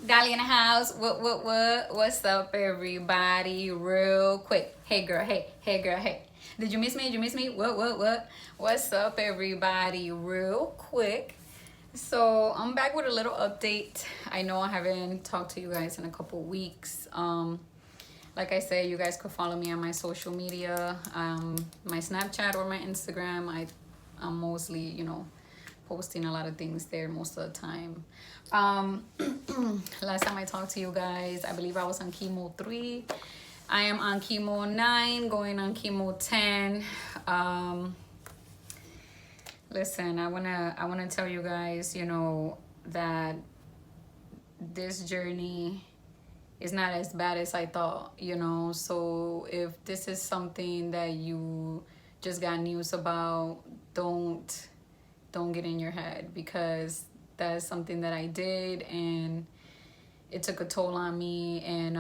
Dali in the house. What? What's up, everybody? Real quick. Hey, girl. Hey, girl. Hey. Did you miss me? Did you miss me? What? What's up, everybody? Real quick. So I'm back with a little update. I know I haven't talked to you guys in a couple weeks. Like I said, you guys could follow me on my social media, my Snapchat or my Instagram. I'm mostly, posting a lot of things there most of the time. Last time I talked to you guys, I believe I was on chemo 3. I am on chemo 9, going on chemo 10. Listen, I wanna tell you guys, that this journey is not as bad as I thought, So if this is something that you just got news about, don't get in your head, because that is something that I did and it took a toll on me, and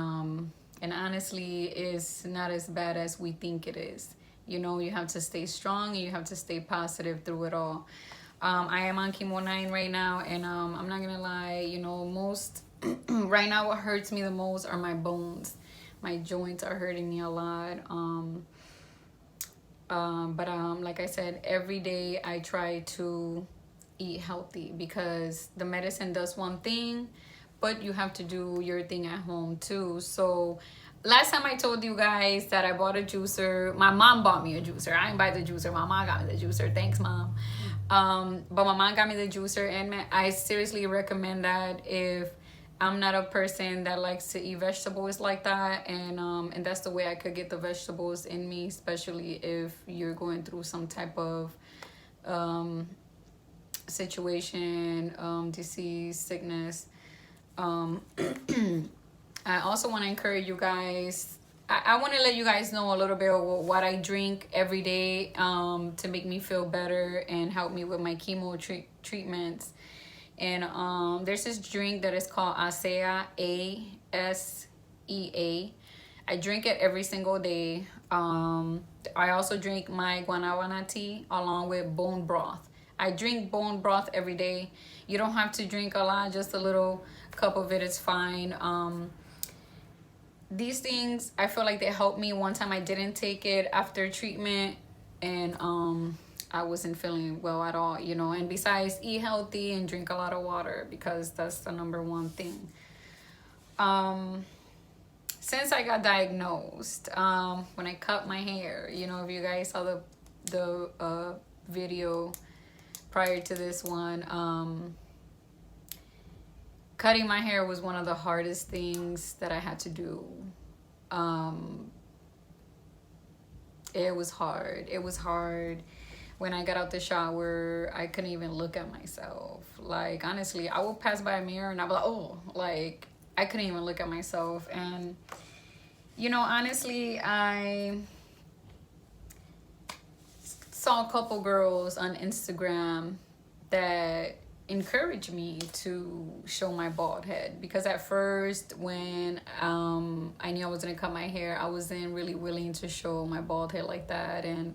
honestly it's not as bad as we think it is. You have to stay strong and you have to stay positive through it all. I am on chemo 9 right now, and I'm not gonna lie, most right now what hurts me the most are my bones. My joints are hurting me a lot. But like I said, every day I try to eat healthy, because the medicine does one thing, but you have to do your thing at home too. So last time I told you guys that I bought a juicer. My mom bought me a juicer. I didn't buy the juicer. My mom got me the juicer. Thanks, Mom. But my mom got me the juicer, and I seriously recommend that if I'm not a person that likes to eat vegetables like that, and that's the way I could get the vegetables in me, especially if you're going through some type of situation, disease, sickness. I also want to encourage you guys. I want to let you guys know a little bit of what I drink every day to make me feel better and help me with my chemo treatments. And there's this drink that is called Asea, ASEA. I drink it every single day. I also drink my guanabana tea along with bone broth. I drink bone broth every day. You don't have to drink a lot, just a little cup of it is fine. These things, I feel like they helped me. One time I didn't take it after treatment, and I wasn't feeling well at all, and besides, eat healthy and drink a lot of water, because that's the number one thing. Since I got diagnosed, when I cut my hair, if you guys saw the video prior to this one, cutting my hair was one of the hardest things that I had to do. It was hard. When I got out the shower, I couldn't even look at myself. Like, honestly, I would pass by a mirror and I'd be like, oh, like, I couldn't even look at myself. And, honestly, I saw a couple girls on Instagram that encouraged me to show my bald head, because at first, when I knew I was gonna cut my hair, I wasn't really willing to show my bald head like that. And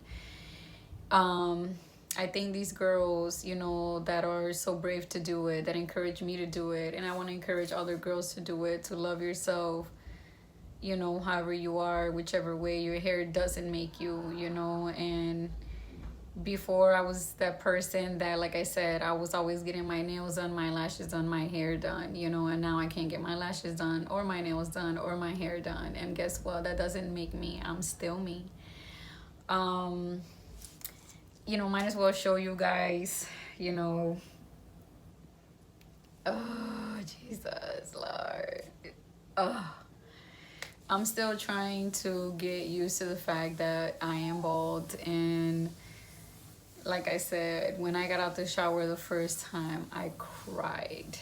I think these girls, that are so brave to do it, that encourage me to do it, and I want to encourage other girls to do it, to love yourself, however you are, whichever way your hair doesn't make you, and before I was that person that, like I said, I was always getting my nails done, my lashes done, my hair done, and now I can't get my lashes done or my nails done or my hair done. And guess what? That doesn't make me. I'm still me. Might as well show you guys, oh, Jesus, Lord. I'm still trying to get used to the fact that I am bald. And like I said, when I got out the shower the first time, I cried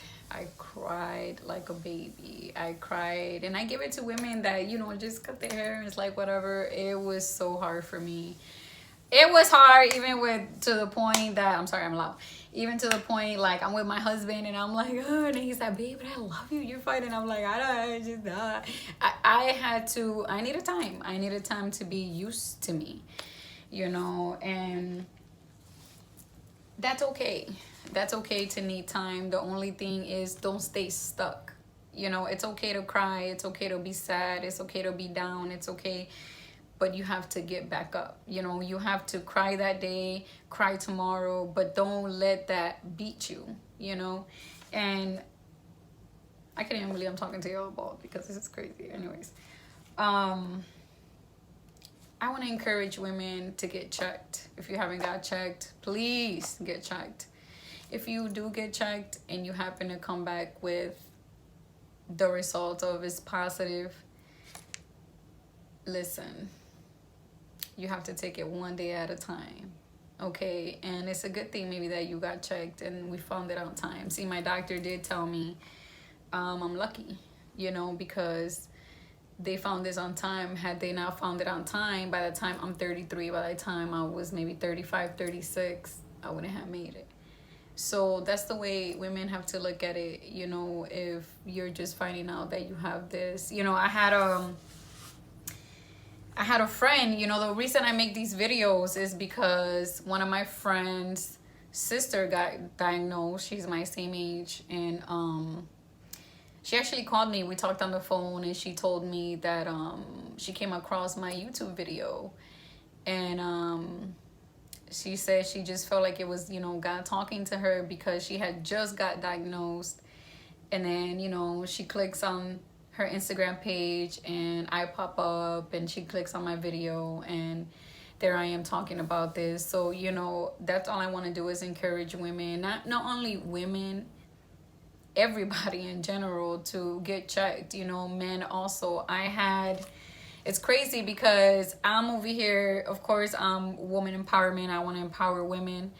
like a baby. I cried, and I give it to women that, just cut their hair and it's like whatever. It was so hard for me. It was hard, even to the point that, I'm sorry, I'm loud. Even to the point, like, I'm with my husband and I'm like, oh, and he's like, babe, but I love you, you're fine. And I'm like, I needed time. I needed time to be used to me, and that's okay. That's okay to need time. The only thing is, don't stay stuck. You know, it's okay to cry, it's okay to be sad, it's okay to be down, it's okay, but you have to get back up. You know, you have to cry that day, cry tomorrow, but don't let that beat you, you know. And I can't even believe I'm talking to y'all about, because this is crazy. Anyways, I want to encourage women to get checked. If you haven't got checked, please get checked. If you do get checked and you happen to come back with the result of is positive, listen, you have to take it one day at a time, okay? And it's a good thing maybe that you got checked and we found it on time. See, my doctor did tell me I'm lucky, you know, because they found this on time. Had they not found it on time, by the time I'm 33, by the time I was maybe 35, 36, I wouldn't have made it. So that's the way women have to look at it, you know. If you're just finding out that you have this, you know, I had a friend, you know, the reason I make these videos is because one of my friends' sister got diagnosed. She's my same age, and she actually called me. We talked on the phone, and she told me that she came across my YouTube video, and she said she just felt like it was, you know, God talking to her, because she had just got diagnosed. And then, you know, she clicks on her Instagram page and I pop up, and she clicks on my video, and there I am talking about this. So, you know, that's all I want to do is encourage women, not only women, everybody in general, to get checked, you know, men also. It's crazy because I'm over here, of course, woman empowerment. I want to empower women,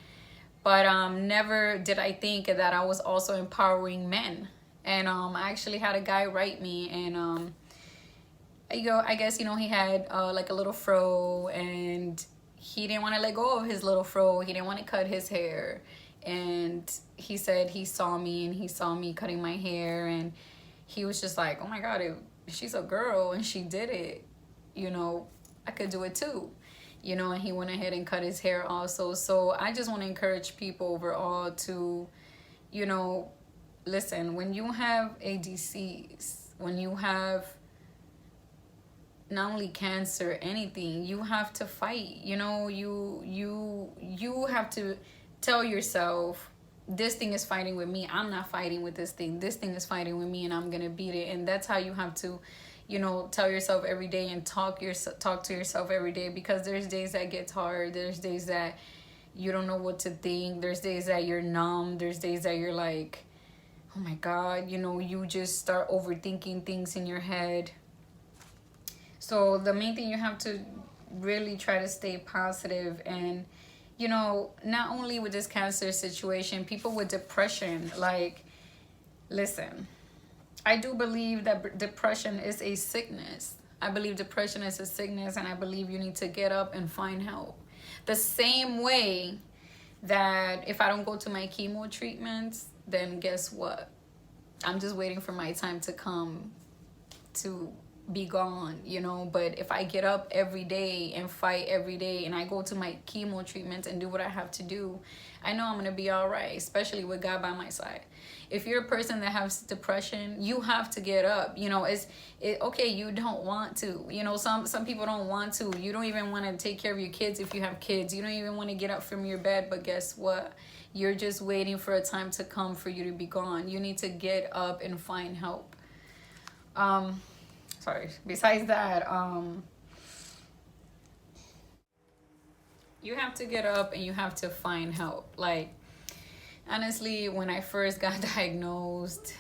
but never did I think that I was also empowering men. And I actually had a guy write me, and I guess, you know, he had like a little fro, and he didn't want to let go of his little fro. He didn't want to cut his hair, and he said he saw me, and he saw me cutting my hair, and he was just like, oh my God, if she's a girl and she did it, you know, I could do it too, you know. And he went ahead and cut his hair also. So I just want to encourage people overall to, you know, listen, when you have a disease, when you have not only cancer, anything, you have to fight, you know. You have to tell yourself, this thing is fighting with me, I'm not fighting with this thing is fighting with me, and I'm gonna beat it. And that's how you have to, you know, tell yourself every day, and talk to yourself every day, because there's days that gets hard, there's days that you don't know what to think, there's days that you're numb, there's days that you're like, oh my God, you know, you just start overthinking things in your head. So the main thing, you have to really try to stay positive. And, you know, not only with this cancer situation, people with depression, like, listen, I do believe that depression is a sickness. I believe depression is a sickness, and I believe you need to get up and find help. The same way that if I don't go to my chemo treatments, then guess what? I'm just waiting for my time to come to be gone, you know. But if I get up every day and fight every day, and I go to my chemo treatments and do what I have to do, I know I'm gonna be all right, especially with God by my side. If you're a person that has depression, you have to get up. You know, okay, you don't want to. You know, some people don't want to. You don't even want to take care of your kids if you have kids. You don't even want to get up from your bed. But guess what? You're just waiting for a time to come for you to be gone. You need to get up and find help. Sorry. Besides that, you have to get up and you have to find help. Like, honestly, when I first got diagnosed,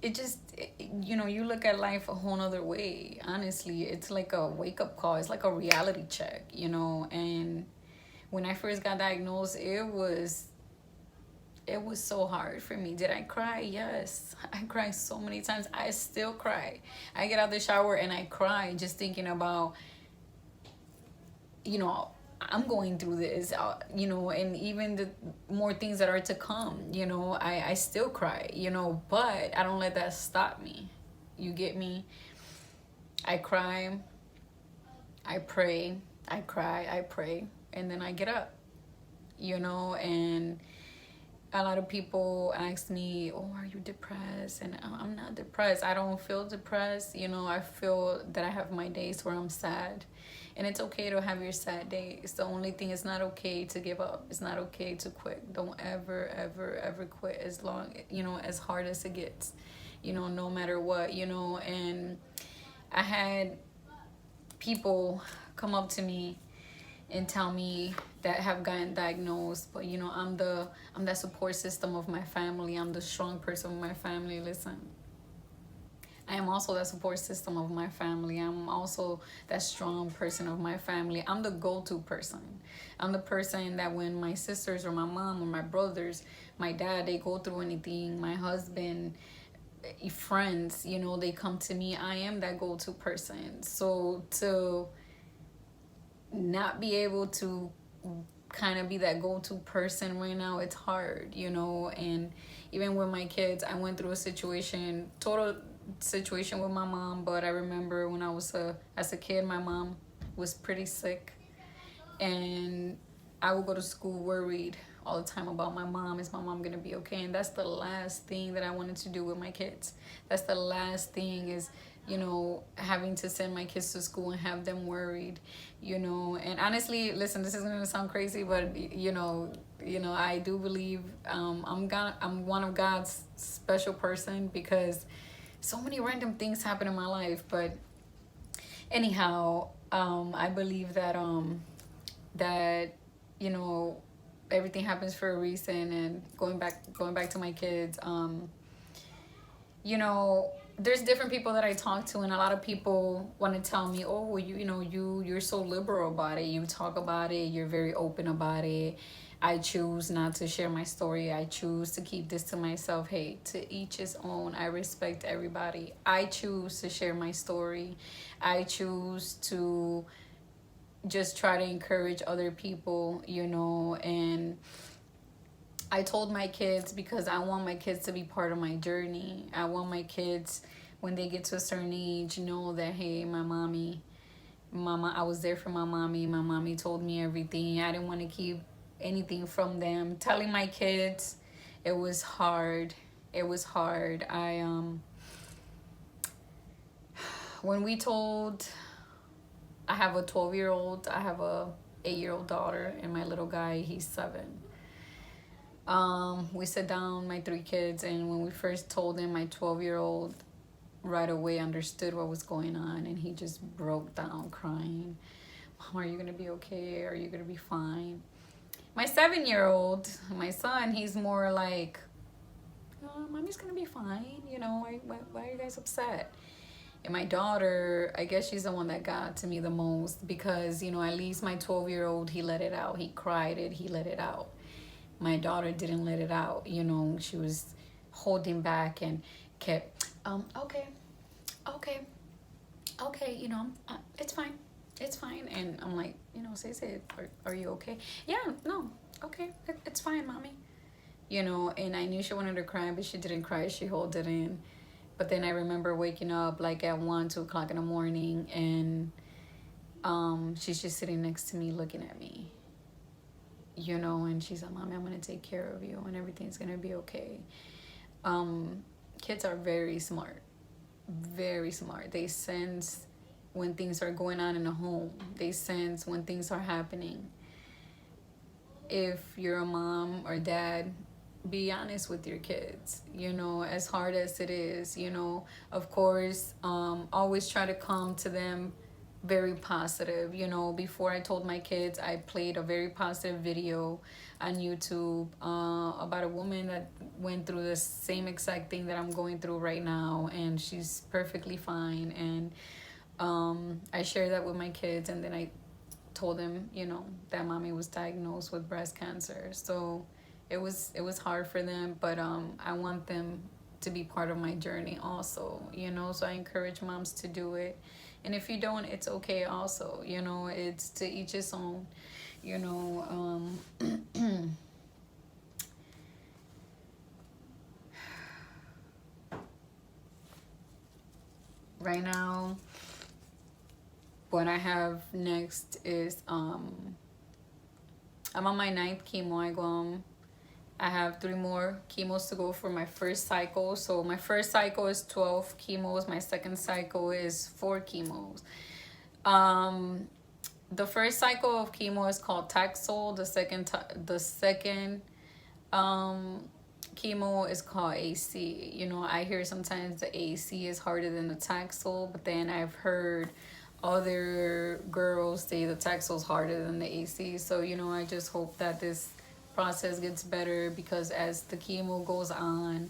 you know, you look at life a whole nother way. Honestly, it's like a wake-up call. It's like a reality check, you know. And when I first got diagnosed, it was so hard for me. Did I cry? Yes. I cried so many times. I still cry. I get out the shower and I cry just thinking about, you know, I'm going through this, you know, and even the more things that are to come, you know, I still cry, you know, but I don't let that stop me. You get me? I cry, I pray, I cry, I pray, and then I get up, you know. And a lot of people ask me, oh, are you depressed? And I'm not depressed. I don't feel depressed. You know, I feel that I have my days where I'm sad. And it's okay to have your sad days. The only thing, it's not okay to give up. It's not okay to quit. Don't ever, ever, ever quit, as long, you know, as hard as it gets, you know, no matter what, you know. And I had people come up to me and tell me that have gotten diagnosed, but you know, I'm that support system of my family. I'm the strong person of my family. Listen, I am also the support system of my family. I'm also that strong person of my family. I'm the go-to person. I'm the person that when my sisters or my mom or my brothers, my dad, they go through anything, my husband, friends, you know, they come to me. I am that go-to person. So to not be able to kind of be that go-to person right now, it's hard, you know. And even with my kids, I went through a total situation with my mom. But I remember when I was as a kid, my mom was pretty sick, and I would go to school worried all the time about my mom. Is my mom gonna be okay? And that's the last thing that I wanted to do with my kids. That's the last thing, is, you know, having to send my kids to school and have them worried, you know. And honestly, listen, this is gonna sound crazy, but you know, I do believe I'm one of God's special person, because so many random things happen in my life. But anyhow, I believe that that, you know, everything happens for a reason. And going back to my kids, you know, there's different people that I talk to, and a lot of people want to tell me, oh, well, you know, you're so liberal about it. You talk about it. You're very open about it. I choose not to share my story. I choose to keep this to myself. Hey, to each his own. I respect everybody. I choose to share my story. I choose to just try to encourage other people, you know. And I told my kids, because I want my kids to be part of my journey. I want my kids, when they get to a certain age, know that, hey, mama, I was there for my mommy. My mommy told me everything. I didn't want to keep anything from them. Telling my kids, it was hard. It was hard. When we told, I have a 12-year-old, I have a 8-year-old daughter, and my little guy, he's 7. We sat down, my 3 kids, and when we first told him, my 12-year-old right away understood what was going on, and he just broke down crying. Mom, are you gonna be okay? Are you gonna be fine? My 7-year-old, my son, he's more like, mommy's gonna be fine, you know, why are you guys upset? And my daughter, I guess she's the one that got to me the most, because, you know, at least my 12-year-old, he let it out. He cried it, he let it out. My daughter didn't let it out, you know. She was holding back and kept, okay, you know, it's fine. It's fine. And I'm like, you know, say, are you okay? Yeah, no, okay, it's fine, mommy. You know, and I knew she wanted to cry, but she didn't cry. She held it in. But then I remember waking up like at 1, 2 o'clock in the morning, and she's just sitting next to me looking at me, you know, and she's like, Mommy, I'm going to take care of you, and everything's going to be okay. Kids are very smart, very smart. They sense when things are going on in the home. They sense when things are happening. If you're a mom or dad, be honest with your kids, you know, as hard as it is, you know. Of course, always try to come to them very positive. You know, before I told my kids, I played a very positive video on YouTube about a woman that went through the same exact thing that I'm going through right now, and she's perfectly fine. And I shared that with my kids, and then I told them, you know, that mommy was diagnosed with breast cancer. So it was hard for them, but I want them to be part of my journey also, you know. So I encourage moms to do it, and if you don't, it's okay also, you know. It's to each his own, you know. Right now, what I have next is I'm on my 9th chemo. I go I have 3 more chemos to go for my first cycle. So my first cycle is 12 chemos. My second cycle is 4 chemos. The first cycle of chemo is called Taxol. The second chemo is called AC. You know, I hear sometimes the AC is harder than the Taxol, but then I've heard other girls say the Taxol is harder than the AC. So, you know, I just hope that this process gets better, because as the chemo goes on,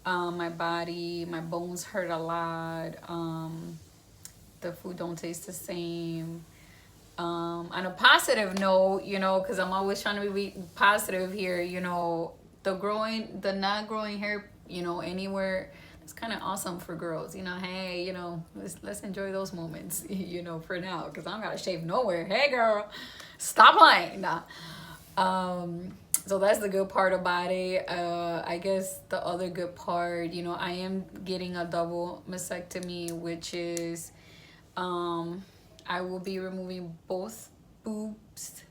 my body, my bones hurt a lot. The food don't taste the same. On a positive note, you know, because I'm always trying to be positive here, you know, the not growing hair, you know, anywhere, it's kind of awesome for girls, you know. Hey, you know, let's enjoy those moments, you know, for now, because I don't gotta shave nowhere. Hey girl, stop lying. Nah. So that's the good part about it. I guess the other good part, you know, I am getting a double mastectomy, which is I will be removing both boobs,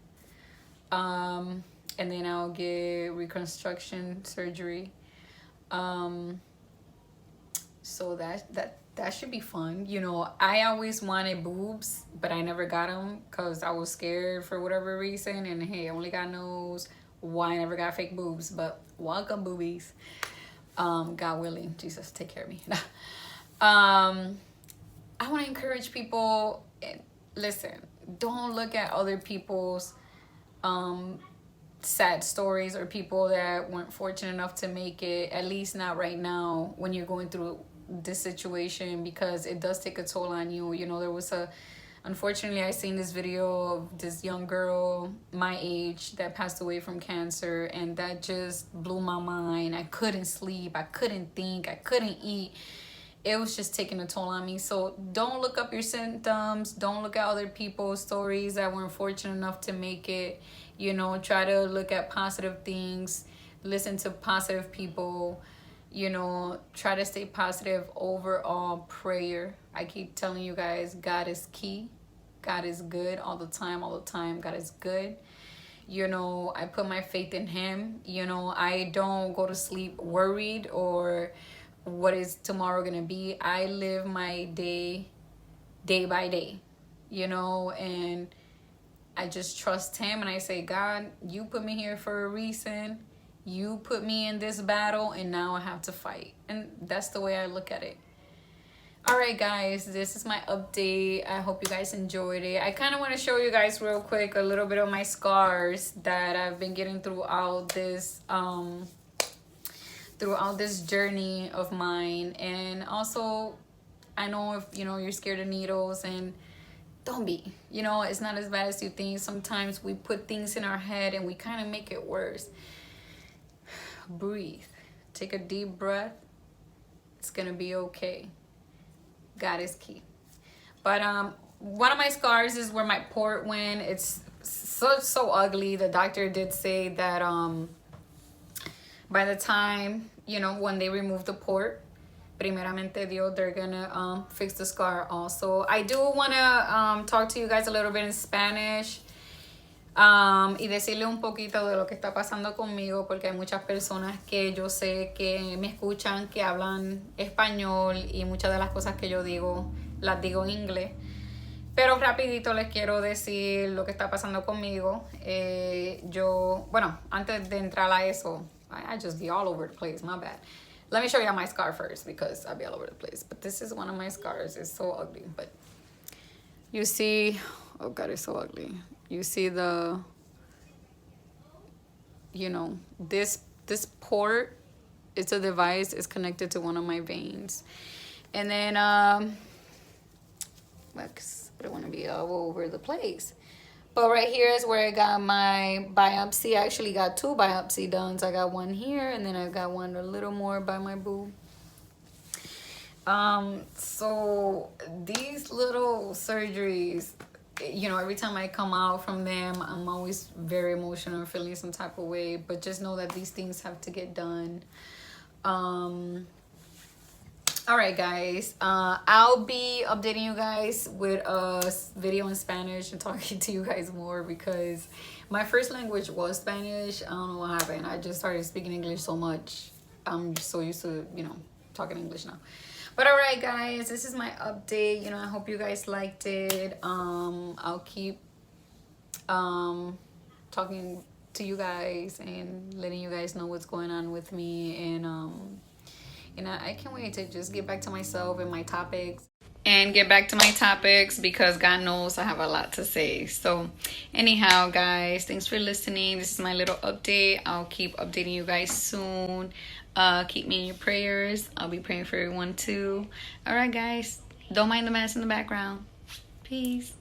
and then I'll get reconstruction surgery. So that should be fun. You know, I always wanted boobs, but I never got them because I was scared for whatever reason. And hey, only God knows why I never got fake boobs. But welcome, boobies. God willing, Jesus, take care of me. I want to encourage people. Listen, don't look at other people's sad stories, or people that weren't fortunate enough to make it, at least not right now when you're going through this situation, because it does take a toll on you. You know, there was unfortunately, I seen this video of this young girl my age that passed away from cancer, and that just blew my mind. I couldn't sleep, I couldn't think, I couldn't eat. It was just taking a toll on me. So don't look up your symptoms. Don't look at other people's stories that weren't fortunate enough to make it. You know, try to look at positive things. Listen to positive people. You know, try to stay positive. Overall, prayer. I keep telling you guys, God is key. God is good all the time, all the time. God is good. You know, I put my faith in him. You know, I don't go to sleep worried or what is tomorrow gonna be. I live my day by day, you know, and I just trust him, and I say, God, you put me here for a reason. You put me in this battle, and now I have to fight. And that's the way I look at it. All right, guys, this is my update. I hope you guys enjoyed it. I kind of want to show you guys real quick a little bit of my scars that I've been getting throughout this journey of mine. And also, I know if you know you're scared of needles, and don't be, you know, it's not as bad as you think. Sometimes we put things in our head and we kind of make it worse. Breathe, take a deep breath. It's gonna be okay. God is key. But one of my scars is where my port went. It's so ugly. The doctor did say that by the time, you know, when they remove the port, primeramente Dios, they're gonna fix the scar also. I do want to talk to you guys a little bit in Spanish y decirle un poquito de lo que está pasando conmigo, porque hay muchas personas que yo sé que me escuchan que hablan español, y muchas de las cosas que yo digo las digo en inglés. Pero rapidito les quiero decir lo que está pasando conmigo. Bueno, antes de entrar a eso, I just be all over the place, my bad. Let me show you my scar first, because I'll be all over the place. But this is one of my scars. It's so ugly. But you see, oh God, it's so ugly. You see the, you know, this port, it's a device, it's connected to one of my veins. And then, I don't want to be all over the place. But right here is where I got my biopsy. I actually got 2 biopsy done. I got one here, and then I got one a little more by my boob. So these little surgeries, you know, every time I come out from them, I'm always very emotional, feeling some type of way. But just know that these things have to get done. All right, guys. I'll be updating you guys with a video in Spanish and talking to you guys more because my first language was Spanish. I don't know what happened. I just started speaking English so much. I'm so used to, talking English now. But all right, guys, this is my update. I hope you guys liked it. I'll keep talking to you guys and letting you guys know what's going on with me, and I can't wait to just get back to myself and my topics and get back to my topics because God knows I have a lot to say. So anyhow, guys, thanks for listening. This is my little update. I'll keep updating you guys soon. Keep me in your prayers. I'll be praying for everyone too. All right, guys, don't mind the mess in the background. Peace.